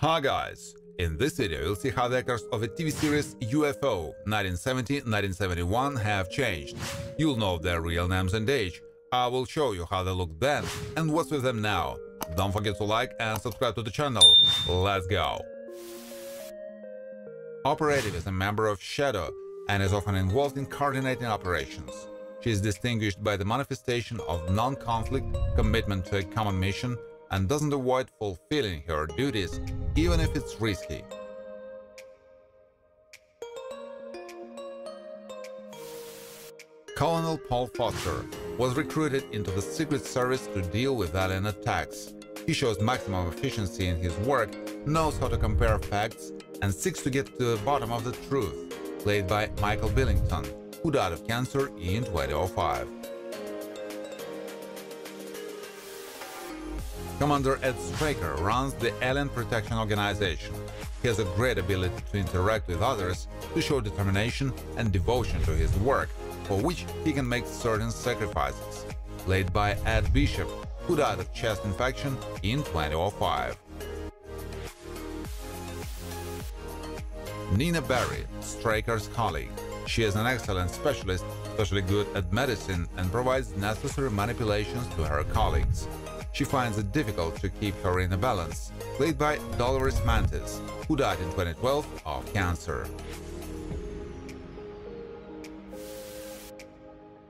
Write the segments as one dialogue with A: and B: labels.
A: Hi guys! In this video you'll see how the actors of the TV series UFO 1970-1971 have changed. You'll know their real names and age. I will show you how they looked then and what's with them now. Don't forget to like and subscribe to the channel. Let's go! Operative is a member of Shadow and is often involved in coordinating operations. She is distinguished by the manifestation of non-conflict, commitment to a common mission, and doesn't avoid fulfilling her duties, even if it's risky. Colonel Paul Foster was recruited into the Secret Service to deal with alien attacks. He shows maximum efficiency in his work, knows how to compare facts, and seeks to get to the bottom of the truth, played by Michael Billington, who died of cancer in 2005. Commander Ed Straker runs the Alien Protection Organization. He has a great ability to interact with others, to show determination and devotion to his work, for which he can make certain sacrifices, played by Ed Bishop, who died of chest infection in 2005. Nina Barry, Straker's colleague. She is an excellent specialist, especially good at medicine, and provides necessary manipulations to her colleagues. She finds it difficult to keep her in a balance, played by Dolores Mantis, who died in 2012 of cancer.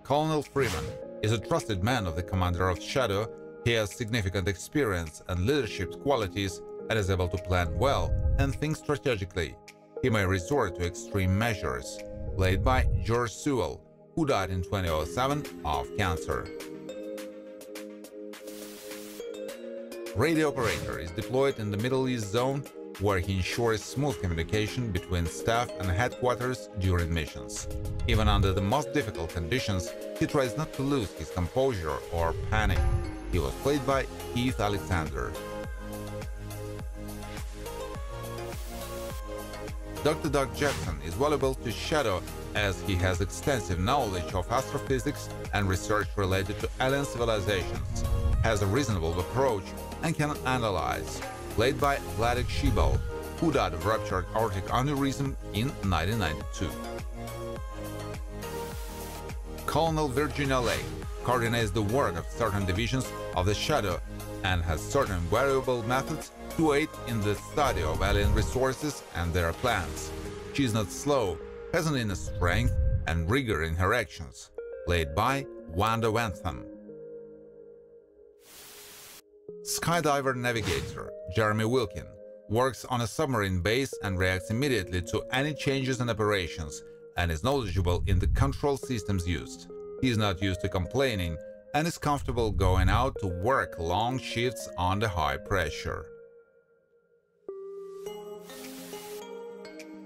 A: Colonel Freeman is a trusted man of the Commander of Shadow. He has significant experience and leadership qualities and is able to plan well and think strategically. He may resort to extreme measures, played by George Sewell, who died in 2007 of cancer. Radio operator is deployed in the Middle East zone, where he ensures smooth communication between staff and headquarters during missions. Even under the most difficult conditions, he tries not to lose his composure or panic. He was played by Keith Alexander. Dr. Doug Jackson is valuable to Shadow as he has extensive knowledge of astrophysics and research related to alien civilizations, has a reasonable approach, and can analyze, played by Vladek Shibal, who died of ruptured aortic aneurysm in 1992. Colonel Virginia Lake coordinates the work of certain divisions of the Shadow and has certain variable methods to aid in the study of alien resources and their plans. She is not slow, has an inner strength and rigor in her actions, played by Wanda Wentham. Skydiver navigator Jeremy Wilkin works on a submarine base and reacts immediately to any changes in operations and is knowledgeable in the control systems used. He is not used to complaining and is comfortable going out to work long shifts under high pressure.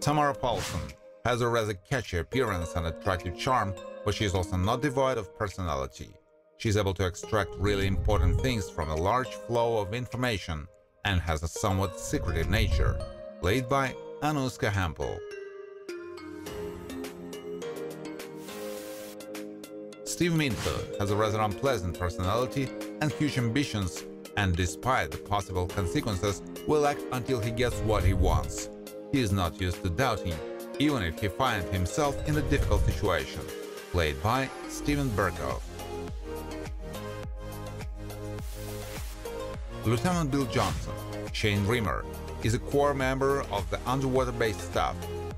A: Tamara Paulson has a rather catchy appearance and attractive charm, but she is also not devoid of personality. She is able to extract really important things from a large flow of information and has a somewhat secretive nature, played by Anushka Hempel. Steve Minto has a rather unpleasant personality and huge ambitions, and despite the possible consequences, will act until he gets what he wants. He is not used to doubting, even if he finds himself in a difficult situation, played by Steven Berkoff. Lieutenant Bill Johnson, Shane Rimmer, is a core member of the underwater-based staff.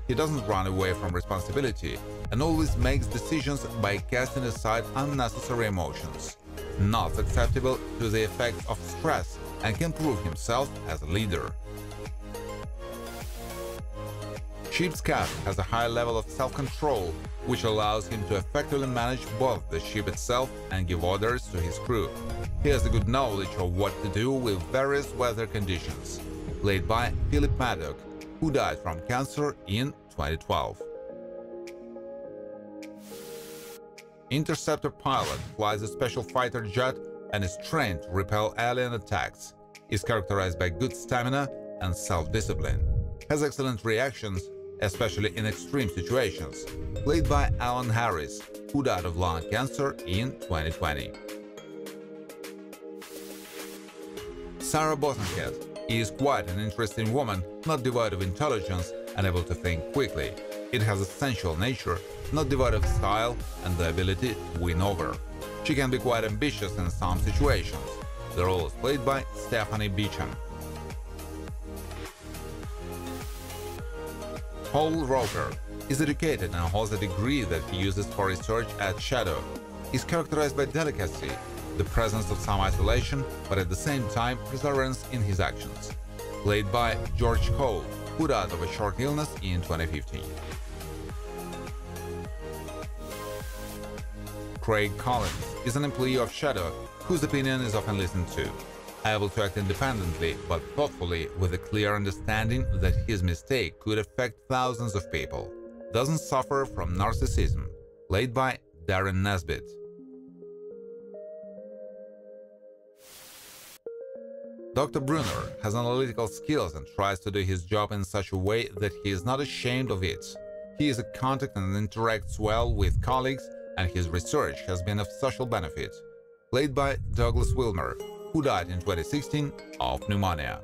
A: He doesn't run away from responsibility and always makes decisions by casting aside unnecessary emotions, not acceptable to the effects of stress, and can prove himself as a leader. Ship's captain has a high level of self-control, which allows him to effectively manage both the ship itself and give orders to his crew. He has a good knowledge of what to do with various weather conditions, played by Philip Maddock, who died from cancer in 2012. Interceptor pilot flies a special fighter jet and is trained to repel alien attacks. Is characterized by good stamina and self-discipline. Has excellent reactions, especially in extreme situations, played by Alan Harris, who died of lung cancer in 2020. Sarah Bosenhead He is quite an interesting woman, not devoid of intelligence and able to think quickly. It has essential nature, not devoid of style and the ability to win over. She can be quite ambitious in some situations. The role is played by Stephanie Beecham. Paul Roper is educated and holds a degree that he uses for research at Shadow. He is characterized by delicacy, the presence of some isolation, but at the same time perseverance in his actions. Played by George Cole, who died of a short illness in 2015. Craig Collins is an employee of Shadow whose opinion is often listened to. Able to act independently but thoughtfully with a clear understanding that his mistake could affect thousands of people. Doesn't suffer from narcissism. Played by Darren Nesbitt. Dr. Brunner has analytical skills and tries to do his job in such a way that he is not ashamed of it. He is a contact and interacts well with colleagues, and his research has been of social benefit. Played by Douglas Wilmer, who died in 2016 of pneumonia.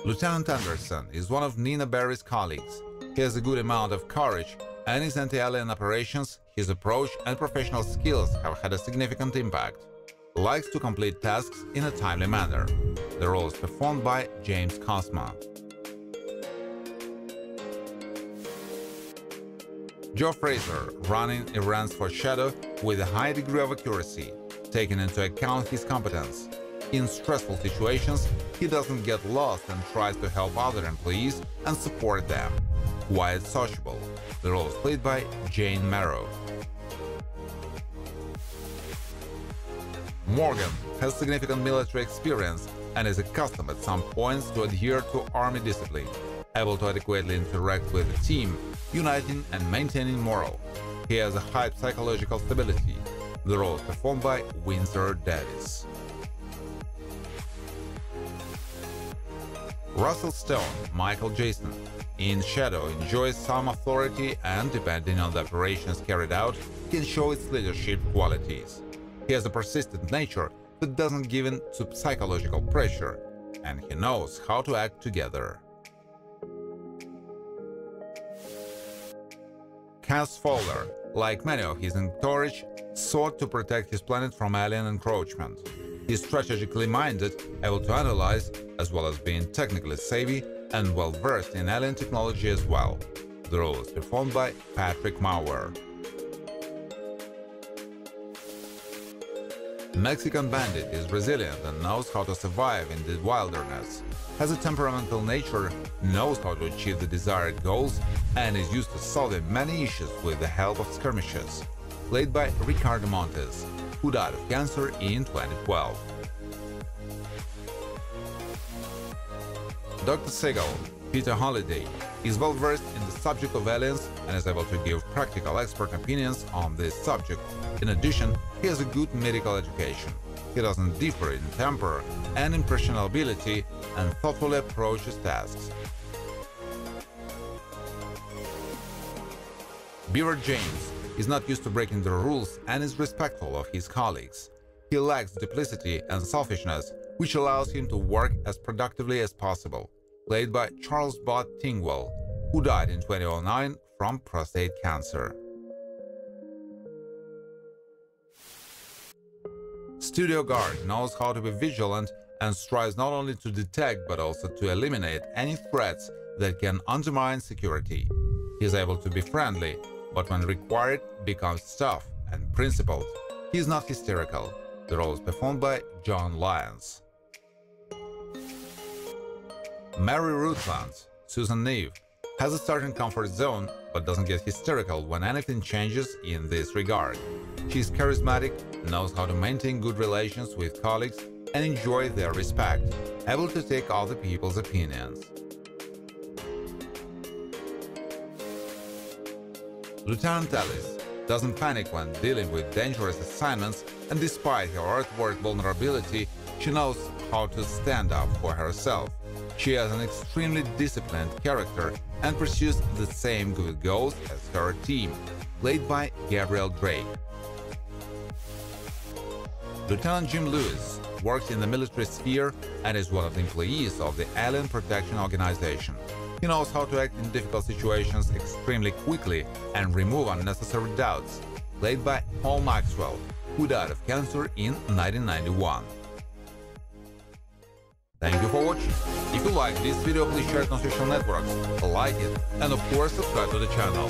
A: Lieutenant Anderson is one of Nina Barry's colleagues. He has a good amount of courage, and his anti-alien operations, his approach and professional skills have had a significant impact. Likes to complete tasks in a timely manner. The role is performed by James Cosma. Joe Fraser, running errands for Shadow with a high degree of accuracy, taking into account his competence. In stressful situations, he doesn't get lost and tries to help other employees and support them. Quiet, sociable. The role is played by Jane Marrow. Morgan has significant military experience and is accustomed at some points to adhere to army discipline, able to adequately interact with the team, uniting and maintaining morale. He has a high psychological stability. The role is performed by Windsor Davis. Russell Stone, Michael Jason, in Shadow enjoys some authority and, depending on the operations carried out, can show its leadership qualities. He has a persistent nature that doesn't give in to psychological pressure, and he knows how to act together. Cass Fowler, like many of his entourage, sought to protect his planet from alien encroachment. He is strategically minded, able to analyze, as well as being technically savvy and well-versed in alien technology as well. The role is performed by Patrick Maurer. Mexican Bandit is resilient and knows how to survive in the wilderness, has a temperamental nature, knows how to achieve the desired goals, and is used to solving many issues with the help of skirmishes. Played by Ricardo Montes, who died of cancer in 2012. Dr. Segal, Peter Holliday, is well versed in the subject of aliens and is able to give practical expert opinions on this subject. In addition, he has a good medical education. He doesn't differ in temper and impressionability and thoughtfully approaches tasks. Beaver James is not used to breaking the rules and is respectful of his colleagues. He lacks duplicity and selfishness, which allows him to work as productively as possible. Played by Charles Bott Tingwell, who died in 2009 from prostate cancer. Studio Guard knows how to be vigilant and strives not only to detect but also to eliminate any threats that can undermine security. He is able to be friendly, but when required, becomes tough and principled. He is not hysterical. The role is performed by John Lyons. Mary Rutland, Susan Neve, has a certain comfort zone but doesn't get hysterical when anything changes in this regard. She is charismatic, knows how to maintain good relations with colleagues and enjoy their respect, able to take other people's opinions. Lieutenant Ellis doesn't panic when dealing with dangerous assignments, and despite her outward vulnerability, she knows how to stand up for herself. She has an extremely disciplined character and pursues the same good goals as her team, played by Gabriel Drake. Lieutenant Jim Lewis works in the military sphere and is one of the employees of the Alien Protection Organization. He knows how to act in difficult situations extremely quickly and remove unnecessary doubts. Played by Paul Maxwell, who died of cancer in 1991. Thank you for watching. If you like this video, please share it on social networks, like it, and of course subscribe to the channel.